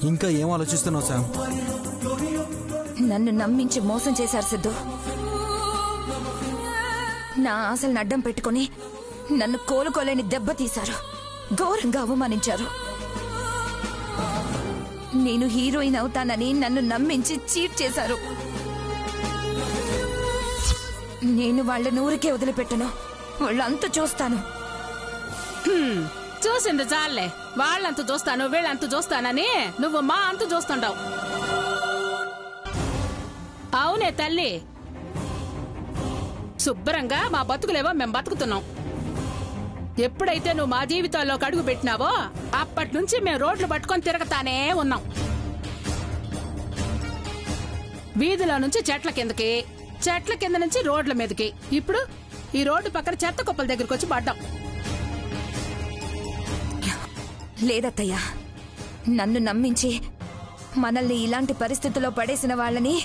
ఇంకా ఏం ఆలోచిస్తున్నావు శామ్? నన్ను నమ్మించి మోసం చేశారు సిద్ధు. నా ఆశలను అడ్డం పెట్టుకుని నన్ను కోలుకోలేని దెబ్బ తీశారు, ఘోరంగా అవమానించారు. నేను హీరోయిన్ అవుతానని నన్ను నమ్మించి చీట్ చేశారు. నేను వాళ్ళని ఊరికే వదిలిపెట్టను, వాళ్ళంతా చూస్తాను. చూసింది చాలే. వాళ్ళంత చూస్తాను వీళ్ళంత చూస్తానని నువ్వు మా అంత చూస్తుంటావు. అవునే తల్లి, శుభ్రంగా మా బతుకులేవో మేం బతుకుతున్నాం. ఎప్పుడైతే నువ్వు మా జీవితాల్లోకి అడుగు పెట్టినావో అప్పటి నుంచి మేము రోడ్లు పట్టుకొని తిరగతానే ఉన్నాం. వీధిలో నుంచి చెట్ల కిందకి, చెట్ల కింద నుంచి రోడ్ల మీదకి, ఇప్పుడు ఈ రోడ్డు పక్కన చెత్త కుప్పల దగ్గరకు వచ్చి పడ్డాం. లేదత్తయ్యా, నన్ను నమ్మించి మనల్ని ఇలాంటి పరిస్థితుల్లో పడేసిన వాళ్ళని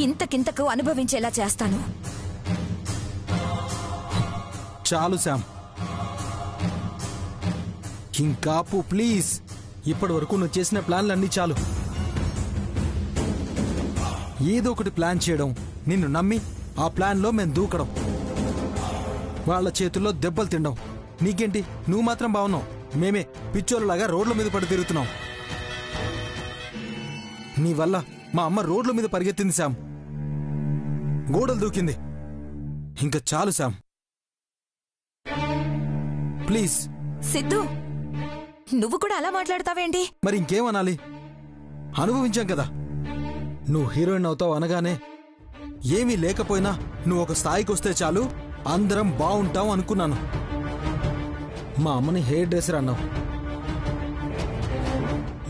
ఇంతకింతకు అనుభవించేలా చేస్తాను. చాలు శామ్, ఇంకాపు ప్లీజ్. ఇప్పటి వరకు నువ్వు చేసిన ప్లాన్లన్నీ చాలు. ఏదో ఒకటి ప్లాన్ చేయడం, నిన్ను నమ్మి ఆ ప్లాన్లో మేము దూకడం, వాళ్ళ చేతుల్లో దెబ్బలు తినడం. నీకేంటి, నువ్వు మాత్రం బాగున్నావు, మేమే పిచ్చోళ్ళలాగా రోడ్ల మీద పడి తిరుగుతున్నాం. నీ వల్ల మా అమ్మ రోడ్ల మీద పరిగెత్తింది శామ్, గోడలు దూకింది. ఇంకా చాలు శామ్, ప్లీజ్. సిద్ధు, నువ్వు కూడా అలా మాట్లాడతావేంటి? మరి ఇంకేమనాలి? అనుభవించాం కదా. నువ్వు హీరోయిన్ అవుతావు అనగానే ఏమీ లేకపోయినా నువ్వు ఒక స్థాయికి వస్తే చాలు, అందరం బాగుంటాం అనుకున్నాను. మా అమ్మని హెయిర్ డ్రెస్సర్ అన్నావు,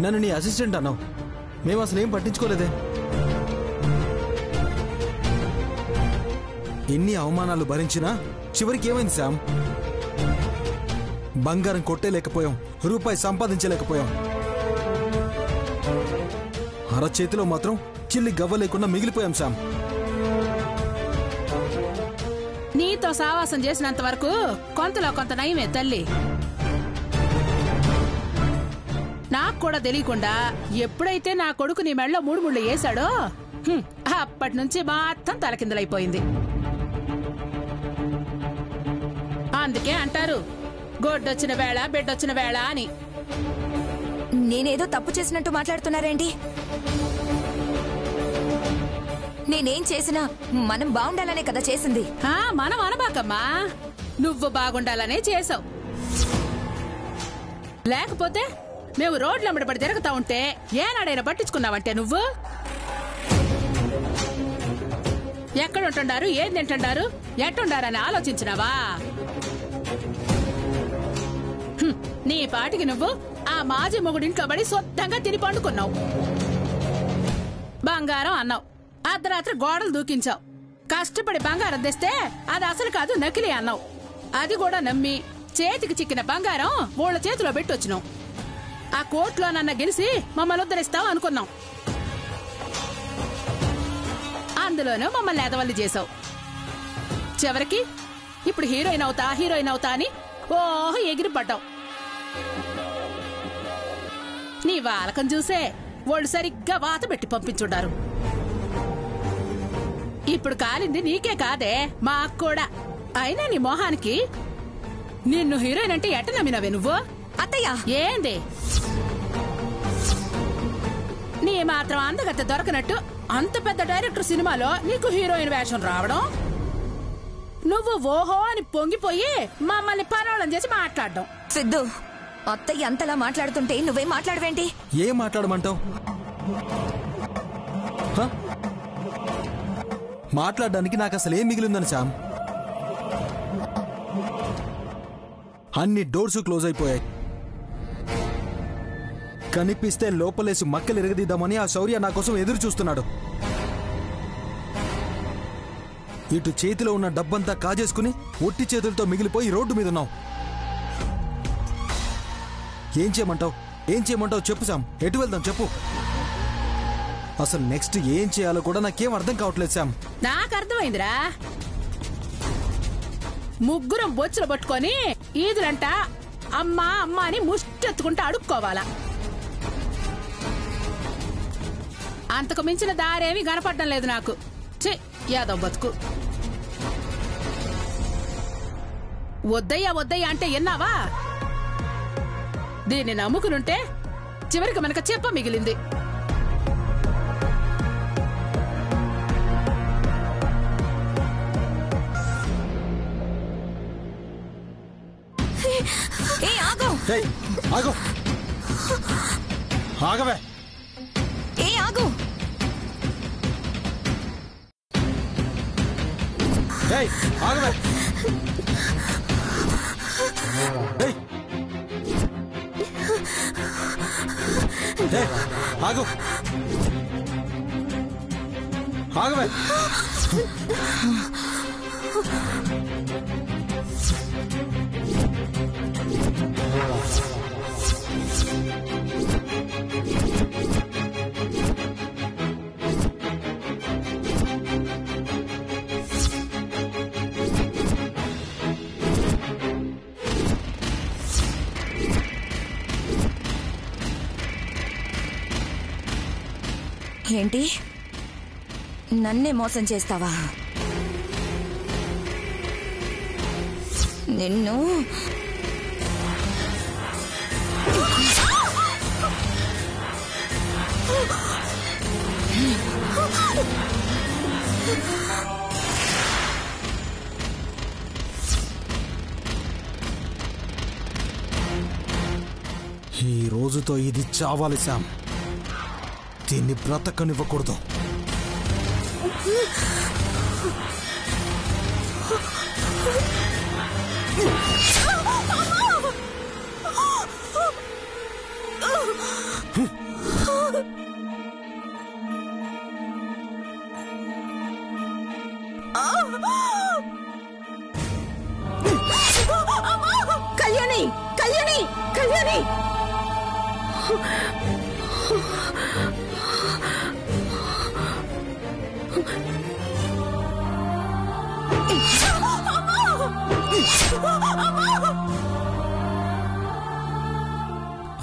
నన్ను నీ అసిస్టెంట్ అన్నావు. మేము అసలు ఏం పట్టించుకోలేదే. ఎన్ని అవమానాలు భరించినా చివరికి ఏమైంది శామ్? బంగారం కొట్టేలేకపోయాం, రూపాయి సంపాదించలేకపోయాం. అరచేతిలో మాత్రం చిల్లి గవ్వ లేకుండా మిగిలిపోయాం శామ్. నీతో సావాసం చేసినంత వరకు కొంతలో కొంత నయమే తల్లి. నాకు కూడా తెలియకుండా ఎప్పుడైతే నా కొడుకు నీ మెడలో 3 ముళ్ళు వేశాడో అప్పటి నుంచి మొత్తం తలకిందలైపోయింది. అందుకే అంటారు గొడ్డొచ్చిన వేళ బిడ్డొచ్చిన వేళ అని. నేనేదో తప్పు చేసినట్టు మాట్లాడుతున్నారేంటి? నేనేం చేసినా మనం బాగుండాలనే కదా చేసింది. మనం అనబాకమ్మా, నువ్వు బాగుండాలనే చేసావు. లేకపోతే మేము రోడ్లమ్మడి తిరుగుతా ఉంటే ఏనాడైనా పట్టించుకున్నావంటే నువ్వు ఎక్కడుంటున్నారు, ఏం తింటున్నారు, ఎట్టుండారని ఆలోచించినావా? నీ పాటికి నువ్వు ఆ మాజీ మొగుడింట్లో పడి సొంతంగా తిని పండుకున్నావు. బంగారం అన్నావు, అర్ధరాత్రి గోడలు దూకించావు. కష్టపడి బంగారం తెస్తే అది అసలు కాదు నకిలీ అన్నావు. అది కూడా నమ్మి చేతికి చిక్కిన బంగారం వాళ్ళ చేతిలో పెట్టొచ్చినావు. ఆ కోర్టులో నన్న గెలిచి మమ్మల్ని ఉద్ధరిస్తావు అనుకున్నాం. అందులోనూ మమ్మల్ని ఎదవల్లి చేసావు. చివరికి ఇప్పుడు హీరోయిన్ అవుతా అని ఓహో ఎగిరిపడ్డావు. నీ వాలకం చూసే వాళ్ళు సరిగ్గా వాత పెట్టి పంపించుండారు. ఇప్పుడు కాలింది నీకే కాదే, మాకు కూడా. అయినా నీ మొహానికి నిన్ను హీరోయిన్ అంటే ఎట్ట నమ్మినవే నువ్వు? అత్తయ్య ఏంది నీ మాత్రం అందగత్త దొరకనట్టు అంత పెద్ద డైరెక్టర్ సినిమాలో నీకు హీరోయిన్ వేషం రావడం, నువ్వు ఓహో అని పొంగిపోయి మమ్మల్ని పరోళం చేసి మాట్లాడడం. సిద్ధు, అత్తయ్య అంతలా మాట్లాడుతుంటే నువ్వేం మాట్లాడవేంటి? ఏం మాట్లాడమంటావు? మాట్లాడడానికి నాకు అసలు ఏం మిగిలిందని శామ్? అన్ని డోర్స్ క్లోజ్ అయిపోయాయి. కనిపిస్తే లోపలేసి మక్కలు ఎరగదీద్దామని ఆ శౌర్య నా కోసం ఎదురు చూస్తున్నాడు. ఇటు చేతిలో ఉన్న డబ్బంతా కాజేసుకుని ఒట్టి చేతులతో మిగిలిపోయి రోడ్డు మీద ఉన్నావు. ఏం చేయమంటావు చెప్పు శామ్, ఎటు వెళ్దాం చెప్పు. అసలు నెక్స్ట్ ఏం చేయాలో కూడా నాకేం అర్థం కావట్లేదు శామ్. నాకు అర్థమైందిరా. ముగ్గురం బొచ్చులు పట్టుకొని ఈదులంట అమ్మా అమ్మా అని ముష్టెత్తుకుంటూ అడుక్కోవాలా. అంతకు మించిన దారేమీ కనపడడం లేదు నాకు. ఛీ, యాదవ్ బతుకు. వద్దయ్యా వద్దయ్యా అంటే ఎన్నావా? దీన్ని నమ్ముకునుంటే చివరికి మనకు చెప్ప మిగిలింది. ఆగవే. ఆగు. ఆగవే. ఆగు. ఆగవే. ఏంటి, నన్నే మోసం చేస్తావా? నిన్ను ఈ రోజుతో ఇది చావాలి శామ్. దీన్ని బ్రతకనివ్వకూడదు. కళ్యాణి, కళ్యాణి, కళ్యాణి!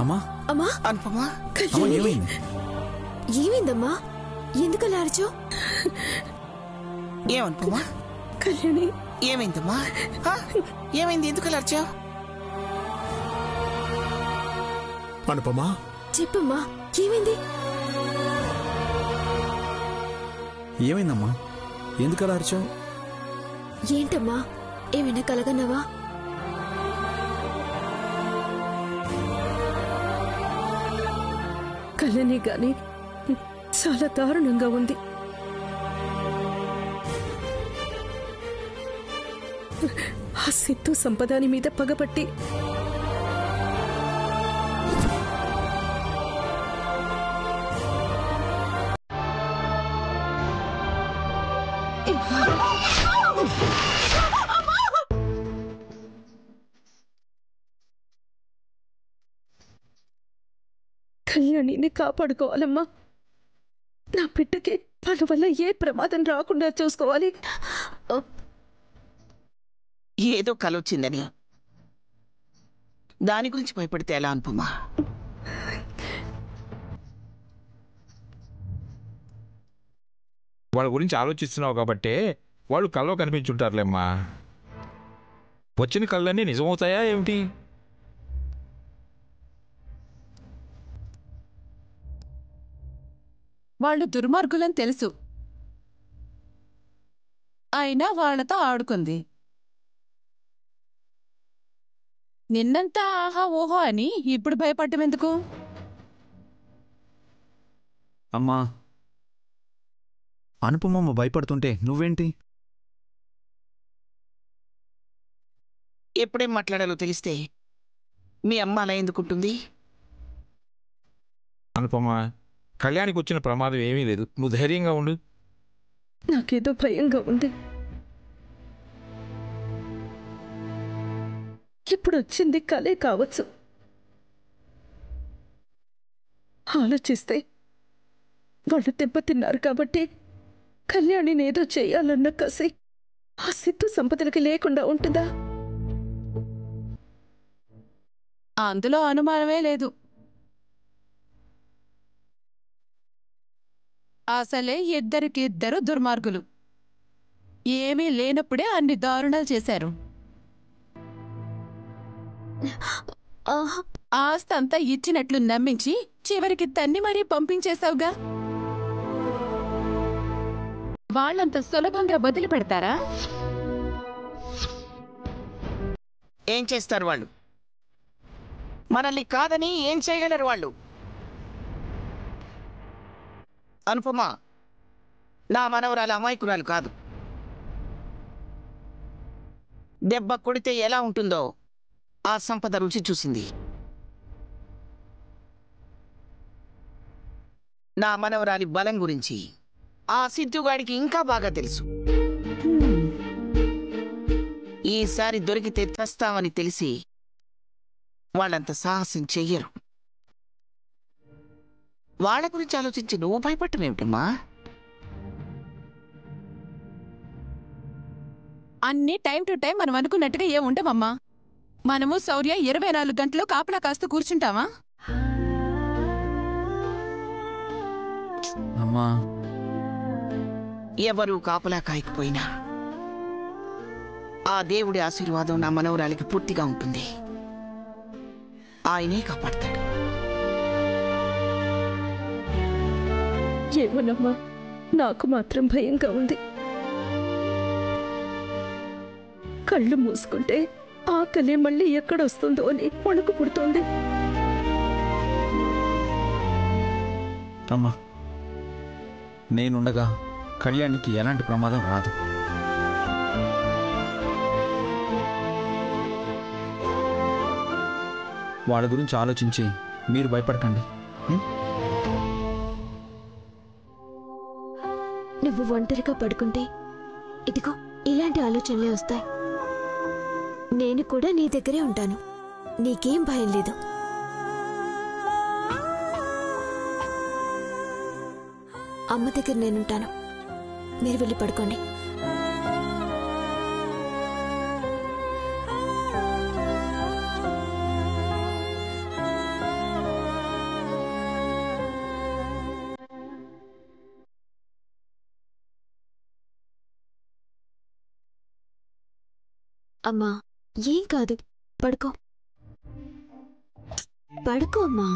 అమ్మా, అమ్మా, అనుపమా, ఏమైంది? ఏమైందమ్మా? ఎందుకలా అరిచావు? ఏమనుపమా? కళ్యాణి, ఏమైందమ్మా? ఏమైంది? ఎందుకు అలర్చావు? అనుపమా, చెప్పమ్మా, ఏమైంది? ఏమైందమ్మా? ఎందుకలా అరిచావు? ఏంటమ్మా, ఏమైనా కలగన్నావా? కళ్యాణి గాని చాలా దారుణంగా ఉంది. ఆ సిత్తు సంపదాని మీద పగపట్టి కళ్యాణిని కాపాడుకోవాలమ్మా. నా బిడ్డకి వాళ్ళ వల్ల ఏ ప్రమాదం రాకుండా చూసుకోవాలి. ఏదో కలొచ్చిందని దాని గురించి భయపడితే ఎలా అనుపమా? వాళ్ళ గురించి ఆలోచిస్తున్నావు కాబట్టే వాళ్ళు కల్లో కనిపించుంటారులేమ్మా. వచ్చిన కళ్ళన్నీ నిజమవుతాయా ఏమిటి? వాళ్ళు దుర్మార్గులని తెలుసు, అయినా వాళ్లతో ఆడుకుంది. నిన్నంతా ఆహా ఓహో అని ఇప్పుడు భయపడ్డం ఎందుకు? అమ్మా, అనుపమమ్మ భయపడుతుంటే నువ్వేంటి? ఎప్పుడేం మాట్లాడాలో తెలిస్తే మీ అమ్మ అలా ఎందుకుంటుంది? అనుపమా, కళ్యాణికి వచ్చిన ప్రమాదం ఏమీ లేదు, నువ్వు ధైర్యంగా ఉండు. నాకేదో భయంగా ఉంది. ఇప్పుడు వచ్చింది కలే కావచ్చు. ఆలోచిస్తే వాళ్ళు దెబ్బతిన్నారు కాబట్టి కళ్యాణిని ఏదో చేయాలన్న కసి ఆ సిత్తు సంపదలకి లేకుండా ఉంటుందా? అందులో అనుమానమే లేదు. అసలే ఇద్దరికిద్దరు దుర్మార్గులు. ఏమీ లేనప్పుడే అన్ని దారుణాలు చేశారు. ఆస్తంతా ఇచ్చినట్లు నమ్మించి చివరికి తన్ని మరీ పంపించేశావుగా. వాళ్ళంత సులభంగా వదిలిపెడతారా? ఏం చేస్తారు వాళ్ళు? మనల్ని కాదని ఏం చేయగలరు వాళ్ళు? అనుపమ, నా మనవరాలు అమాయకురాలు కాదు. దెబ్బ కొడితే ఎలా ఉంటుందో ఆ సంపద రుచి చూసింది. నా మనవరాలి బలం గురించి ఆ సిద్ధుగాడికి ఇంకా బాగా తెలుసు. ఈసారి దొరికితే చస్తామని తెలిసి వాళ్ళంత సాహసం చెయ్యరు. వాళ్ళ గురించి ఆలోచించి నువ్వు భయపడటమేమిటమ్మా? అన్ని టైం టు టైం మనం అనుకున్నట్టుగా ఏం ఉండమమ్మా. మనము శౌర్య 24 గంటలు కాపలా కాస్తూ కూర్చుంటామా? అమ్మా, ఎవరూ కాపలా కాయకపోయినా ఆ దేవుడి ఆశీర్వాదం నా మనవరాలికి పూర్తిగా ఉంటుంది. ఆయనే కాపాడతాడు. ఏమోనమ్మా, నాకు మాత్రం భయంగా ఉంది. కళ్ళు మూసుకుంటే ఆకలి మళ్ళీ ఎక్కడొస్తుందో అని వణుకు పుడుతోంది. అమ్మా, నేనుండగా కళ్యాణ్కి ఎలాంటి ప్రమాదం రాదు. వాళ్ళ గురించి ఆలోచించి మీరు భయపడకండి. నువ్వు ఒంటరిగా పడుకుంటే ఇదిగో ఇలాంటి ఆలోచనలే వస్తాయి. నేను కూడా నీ దగ్గరే ఉంటాను. నీకేం భయం లేదు. అమ్మ దగ్గర నేనుంటాను. మీరు వెళ్ళి పడుకోండి. అమ్మా, ఏం కాదు, పడుకో. పడుకో అమ్మా.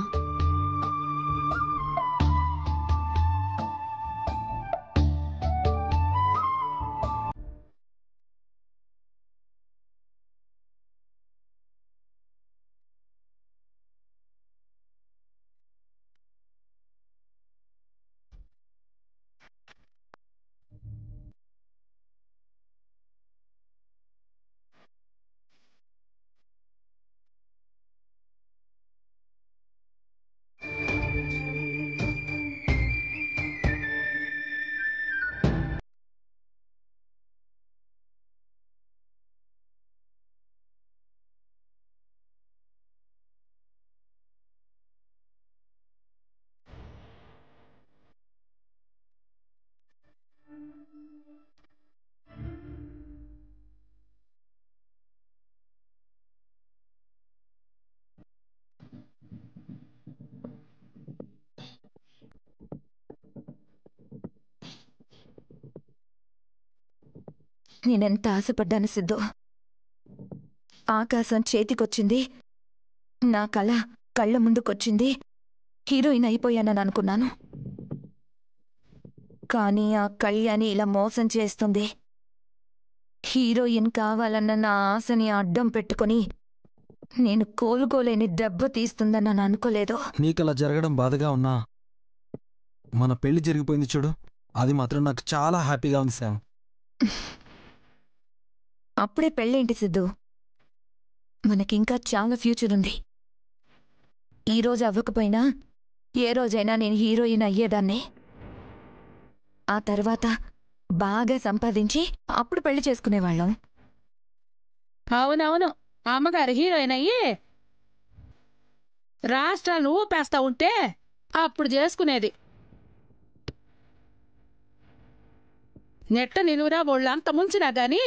నేనెంత ఆశపడ్డాను సిద్ధు. ఆకాశం చేతికొచ్చింది, నా కళ కళ్ళ ముందుకొచ్చింది, హీరోయిన్ అయిపోయానని అనుకున్నాను. కానీ ఆ కళ్యాణి ఇలా మోసం చేస్తుంది. హీరోయిన్ కావాలన్న నా ఆశని అడ్డం పెట్టుకుని నేను కోలుకోలేని దెబ్బ తీస్తుందని నేను అనుకోలేదు. నీకలా జరగడం బాధగా ఉన్నా మన పెళ్లి జరిగిపోయింది చూడు, అది మాత్రం నాకు చాలా హ్యాపీగా ఉంది శామ్. అప్పుడే పెళ్ళేంటి సిద్ధు? మనకింకా చాలా ఫ్యూచర్ ఉంది. ఈరోజు అవ్వకపోయినా ఏ రోజైనా నేను హీరోయిన్ అయ్యేదాన్ని. ఆ తర్వాత బాగా సంపాదించి అప్పుడు పెళ్లి చేసుకునేవాళ్ళం. అవునవును, అమ్మగారు హీరోయిన్ అయ్యి రాష్ట్రాలను ఊపేస్తా ఉంటే అప్పుడు చేసుకునేది. నెట్ట నిలువురా వాళ్ళంతా ముంచినా గాని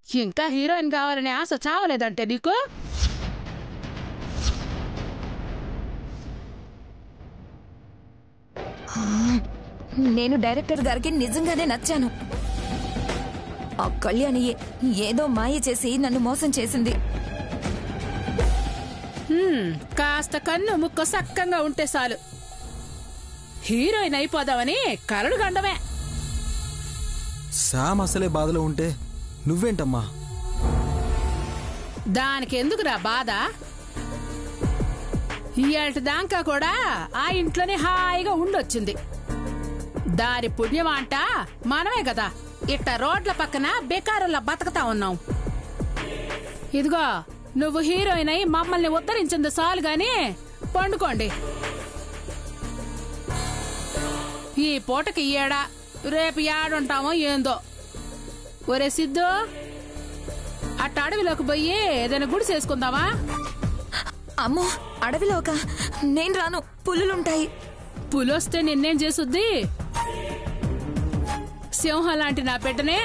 ఇంకా హీరోయిన్ కావాలనే ఆశ చావలేదంటే నీకు? నేను డైరెక్టర్ గారికి నిజంగానే నచ్చాను. ఆ కళ్యాణి ఏదో మాయ చేసి నన్ను మోసం చేసింది. కాస్త కన్ను ముక్కు సక్కంగా ఉంటే చాలు హీరోయిన్ అయిపోదామని కలడు గండమే. శామ్ అసలే బాధలో ఉంటే నువ్వేంటమ్మా? దానికి ఎందుకురా బాధ? ఇయాటి దాకా కూడా ఆ ఇంట్లోనే హాయిగా ఉండొచ్చింది. దాని పుణ్యమంట మనమే కదా ఇట్ట రోడ్ల పక్కన బేకారులా బతకతా ఉన్నాం. ఇదిగో నువ్వు హీరోయిన్ అయి మమ్మల్ని ఉద్ధరించింది చాలు గాని పండుకోండి. ఈ పూటకి ఏడా రేపు ఏడుంటామో ఏందో. ఒరే సిద్ధు, అట్ట అడవిలోకి పోయి ఏదైనా గుడి చేసుకుందామా? అమ్మో, అడవిలోక నేను రాను, పులులుంటాయి. పులొస్తే నిన్నేం చేసుద్ది? సింహం లాంటి నా బిడ్డనే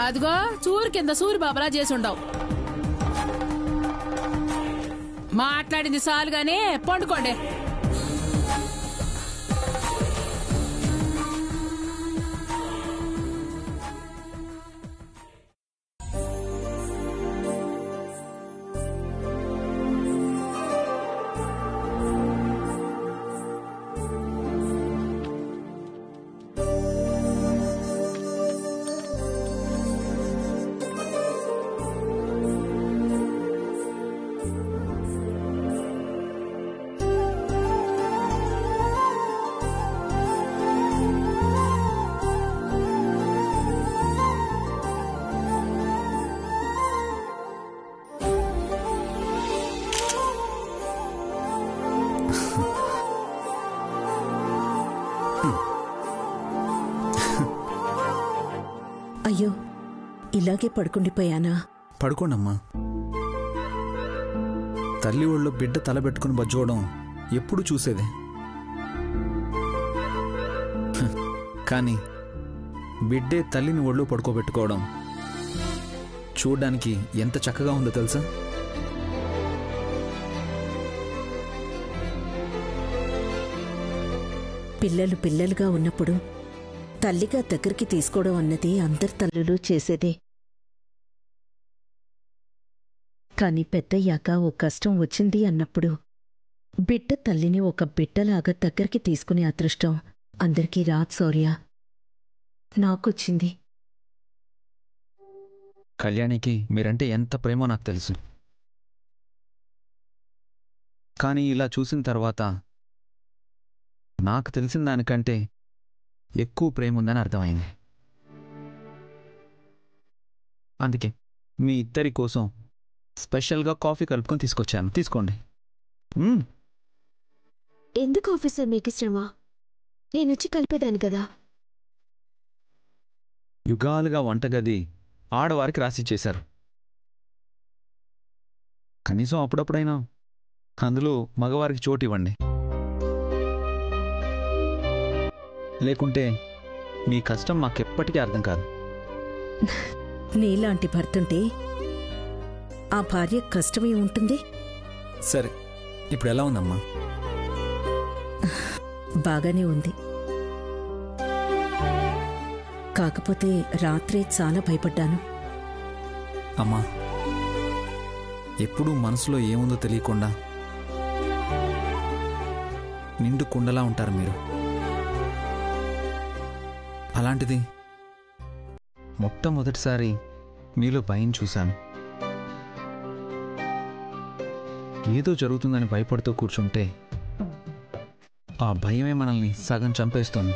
అదిగో చూరు కింద సూరిబాబులా చేసుండవు. మాట్లాడింది చాలు గానీ పండుకోండి. అయ్యో, ఇలాగే పడుకుండిపోయానా? పడుకోండమ్మా. తల్లి ఒళ్ళో బిడ్డ తల పెట్టుకుని బజ్జోవడం ఎప్పుడు చూసేదే. కానీ బిడ్డే తల్లిని ఒళ్ళో పడుకోబెట్టుకోవడం చూడ్డానికి ఎంత చక్కగా ఉందో తెలుసా? పిల్లలు పిల్లలుగా ఉన్నప్పుడు తల్లిగా దగ్గరికి తీసుకోవడం అన్నది అందరి తల్లులు చేసేదే. కాని పెద్దయ్యాక ఓ కష్టం వచ్చింది అన్నప్పుడు బిడ్డ తల్లిని ఒక బిడ్డలాగా దగ్గరికి తీసుకునే అదృష్టం అందరికీ రాదు శౌర్య. నాకొచ్చింది. కళ్యాణికి మీరంటే ఎంత ప్రేమో నాకు తెలుసు. కానీ ఇలా చూసిన తర్వాత నాకు తెలిసిన దానికంటే ఎక్కువ ప్రేమ ఉందని అర్థమైంది. అందుకే మీ ఇద్దరి కోసం స్పెషల్గా కాఫీ కలుపుకొని తీసుకొచ్చాను. తీసుకోండి. ఎందుకు ఆఫీసర్ మీకు శ్రమ? నేను వచ్చి కలిపేదాన్ని కదా. యుగాలుగా వంటగది ఆడవారికి రాసిచ్చేశారు. కనీసం అప్పుడప్పుడైనా అందులో మగవారికి చోటు ఇవ్వండి. లేకుంటే మీ కష్టం మాకెప్పటికీ అర్థం కాదు. నీలాంటి భర్తుంటే ఆ భార్య కష్టమే ఉంటుంది. సరే, ఇప్పుడు ఎలా ఉందమ్మా? బాగానే ఉంది. కాకపోతే రాత్రే చాలా భయపడ్డాను. అమ్మా, ఎప్పుడూ మనసులో ఏముందో తెలియకుండా నిండు కుండలా ఉంటారు మీరు. అలాంటిది మొట్టమొదటిసారి మీలో భయం చూశాను. ఏదో జరుగుతుందని భయపడుతూ కూర్చుంటే ఆ భయమే మనల్ని సగం చంపేస్తుంది.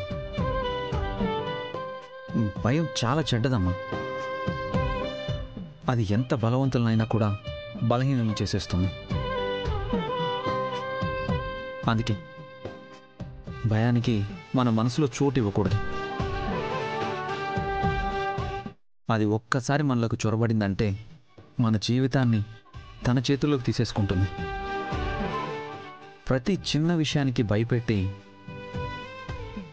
భయం చాలా చెడ్డదమ్మా. అది ఎంత బలవంతులనైనా కూడా బలహీనం చేసేస్తుంది. అందుకే భయానికి మన మనసులో చోటు ఇవ్వకూడదు. అది ఒక్కసారి మనలోకి చొరబడిందంటే మన జీవితాన్ని తన చేతుల్లోకి తీసేసుకుంటుంది. ప్రతి చిన్న విషయానికి భయపెట్టి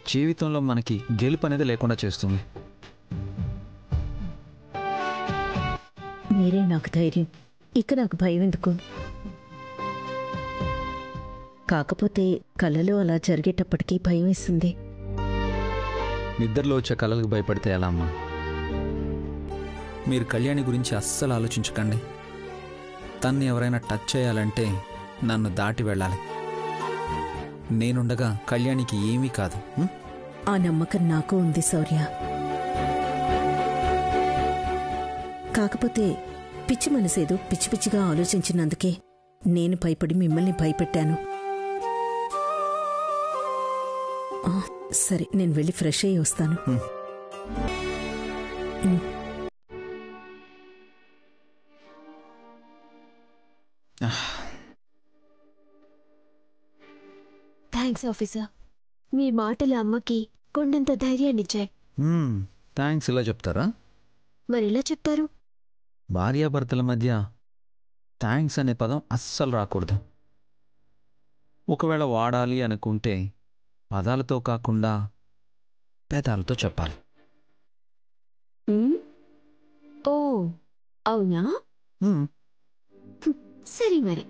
జీవితంలో మనకి గెలుపు అనేది లేకుండా చేస్తుంది. మీరే నాకు ధైర్యం. ఇక నాకు భయం ఎందుకు? కాకపోతే కలలో అలా జరిగేటప్పటికీ భయం వేస్తుంది. నిద్రలో వచ్చే కళలకు భయపడితే ఎలా అమ్మా? మీరు కళ్యాణి గురించి అస్సలు ఆలోచించకండి. తన్ని ఎవరైనా టచ్ చేయాలంటే నన్ను దాటి వెళ్ళాలి. నేనుండగా కళ్యాణికి ఏమీ కాదు. ఆ నమ్మకం నాకు ఉంది శౌర్య. కాకపోతే పిచ్చి మనసేదో పిచ్చి పిచ్చిగా ఆలోచించినందుకే నేను భయపడి మిమ్మల్ని భయపెట్టాను. సరే, నేను వెళ్ళి ఫ్రెష్ అయ్యి వస్తాను. Thanks officer. మీ మాటలు అమ్మకి కొండంత ధైర్యాన్నిచ్చాయి. థ్యాంక్స్ ఇలా చెప్తారా? మరెలా చెప్తారు? భార్యాభర్తల మధ్య థ్యాంక్స్ అనే పదం అస్సలు రాకూడదు. ఒకవేళ వాడాలి అనుకుంటే పదాలతో కాకుండా పెదాలతో చెప్పాలి. ఓ అవునా? సరే మరి.